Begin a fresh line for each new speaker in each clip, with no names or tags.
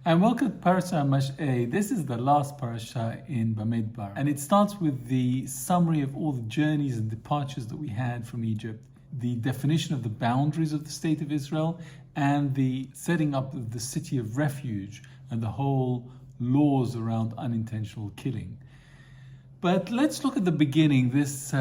And welcome to Parashat Massei. This is the last parasha in Bamidbar. And it starts with the summary of all the journeys and departures that we had from Egypt, the definition of the boundaries of the state of Israel, and the setting up of the city of refuge and the whole laws around unintentional killing. But let's look at the beginning, this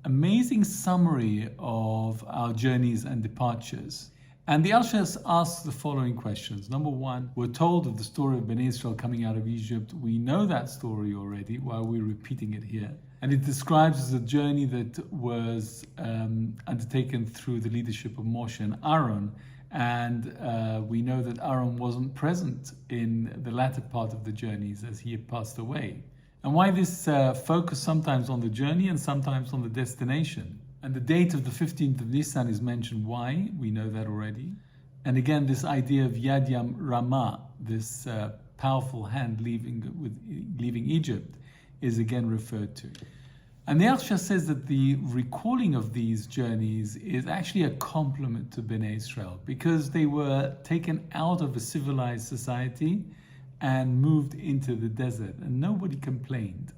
amazing summary of our journeys and departures. And the Alshech asks the following questions. Number one, we're told of the story of Bnei Israel coming out of Egypt. We know that story already, while we're repeating it here. And it describes as a journey that was undertaken through the leadership of Moshe and Aaron. And we know that Aaron wasn't present in the latter part of the journeys as he had passed away. And why this focus sometimes on the journey and sometimes on the destination? And the date of the 15th of Nisan is mentioned. Why? We know that already. And again, this idea of Yad Yam Ramah, this powerful hand leaving Egypt, is again referred to. And the Alshech says that the recalling of these journeys is actually a compliment to Bnei Israel, because they were taken out of a civilized society and moved into the desert, and nobody complained.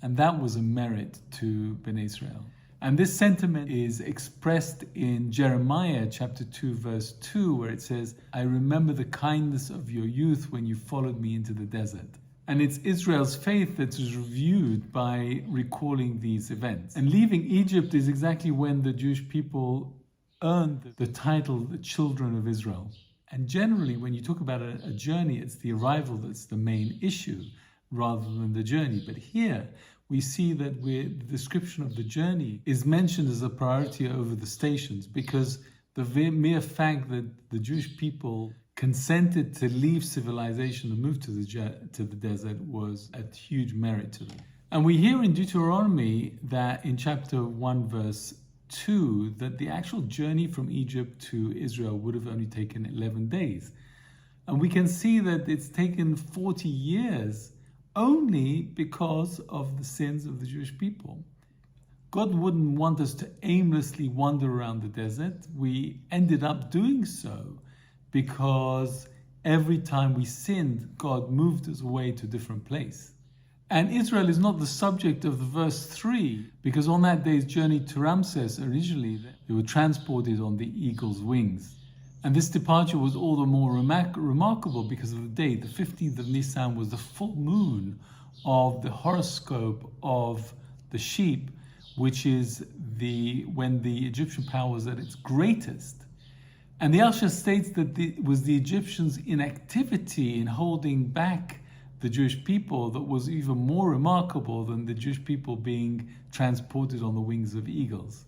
And that was a merit to Bnei Israel. And this sentiment is expressed in Jeremiah chapter 2, verse 2, where it says, "I remember the kindness of your youth when you followed me into the desert." And it's Israel's faith that is reviewed by recalling these events. And leaving Egypt is exactly when the Jewish people earned the title, the children of Israel. And generally, when you talk about a journey, it's the arrival that's the main issue rather than the journey. But here, we see that the description of the journey is mentioned as a priority over the stations, because the mere fact that the Jewish people consented to leave civilization and move to the desert was a huge merit to them. And we hear in Deuteronomy that in chapter 1, verse 2, that the actual journey from Egypt to Israel would have only taken 11 days. And we can see that it's taken 40 years only because of the sins of the Jewish people. God wouldn't want us to aimlessly wander around the desert. We ended up doing so because every time we sinned, God moved us away to a different place. And Israel is not the subject of the verse 3, because on that day's journey to Ramses, originally, they were transported on the eagle's wings. And this departure was all the more remarkable because of the date. The 15th of Nisan was the full moon of the horoscope of the sheep, which is when the Egyptian power was at its greatest. And the Alshech states that it was the Egyptians' inactivity in holding back the Jewish people that was even more remarkable than the Jewish people being transported on the wings of eagles.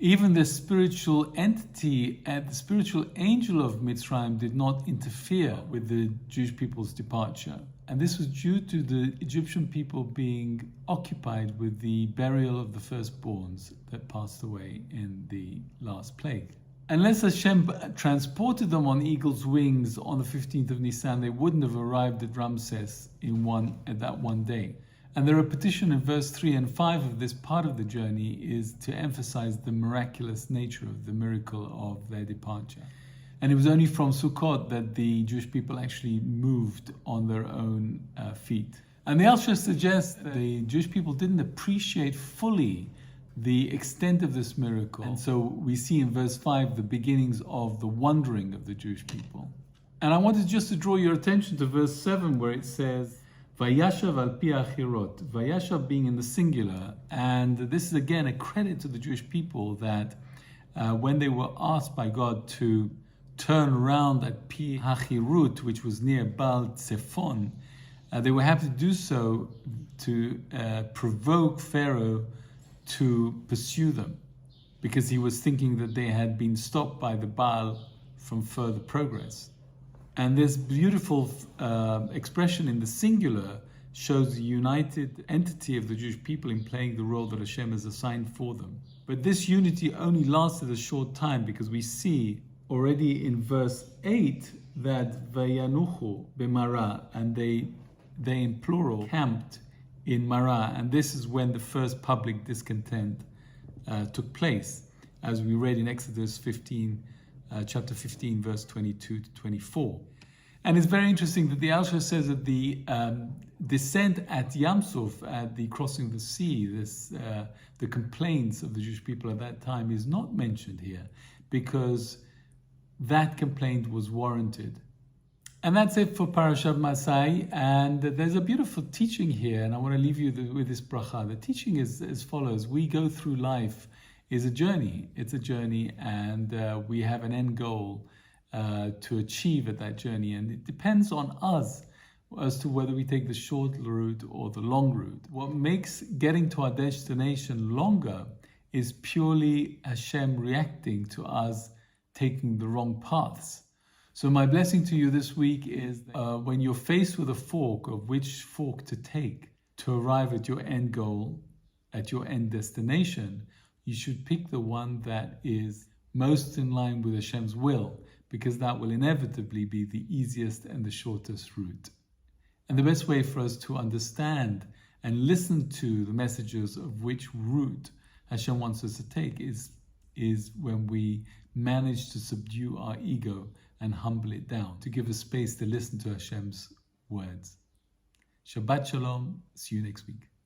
Even the spiritual entity and the spiritual angel of Mitzrayim did not interfere with the Jewish people's departure. And this was due to the Egyptian people being occupied with the burial of the firstborns that passed away in the last plague. Unless Hashem transported them on eagle's wings on the 15th of Nisan, they wouldn't have arrived at Ramses at that one day. And the repetition in verse 3 and 5 of this part of the journey is to emphasize the miraculous nature of the miracle of their departure. And it was only from Sukkot that the Jewish people actually moved on their own feet. And the Alshech suggests that the Jewish people didn't appreciate fully the extent of this miracle. And so we see in verse 5 the beginnings of the wandering of the Jewish people. And I wanted just to draw your attention to verse 7, where it says, Vayashav al pi achirot, Vayashav being in the singular. And this is again a credit to the Jewish people that when they were asked by God to turn around at Pi Hachirut, which was near Baal Tzefon, they were happy to do so to provoke Pharaoh to pursue them, because he was thinking that they had been stopped by the Baal from further progress. And this beautiful expression in the singular shows the united entity of the Jewish people in playing the role that Hashem has assigned for them. But this unity only lasted a short time, because we see already in verse 8 that Vayanuchu b'Mara, and they in plural camped in Mara, and this is when the first public discontent took place, as we read in Exodus 15, chapter 15, verse 22 to 24. And it's very interesting that the Alshech says that the descent at Yam Suf, at the crossing of the sea, the complaints of the Jewish people at that time is not mentioned here, because that complaint was warranted. And that's it for Parashat Massei. And there's a beautiful teaching here, and I want to leave you with this bracha. The teaching is as follows. We go through life is a journey. It's a journey, and we have an end goal to achieve at that journey. And it depends on us as to whether we take the short route or the long route. What makes getting to our destination longer is purely Hashem reacting to us taking the wrong paths. So my blessing to you this week is when you're faced with a fork of which fork to take to arrive at your end goal, at your end destination, you should pick the one that is most in line with Hashem's will, because that will inevitably be the easiest and the shortest route. And the best way for us to understand and listen to the messages of which route Hashem wants us to take is when we manage to subdue our ego and humble it down, to give us space to listen to Hashem's words. Shabbat Shalom. See you next week.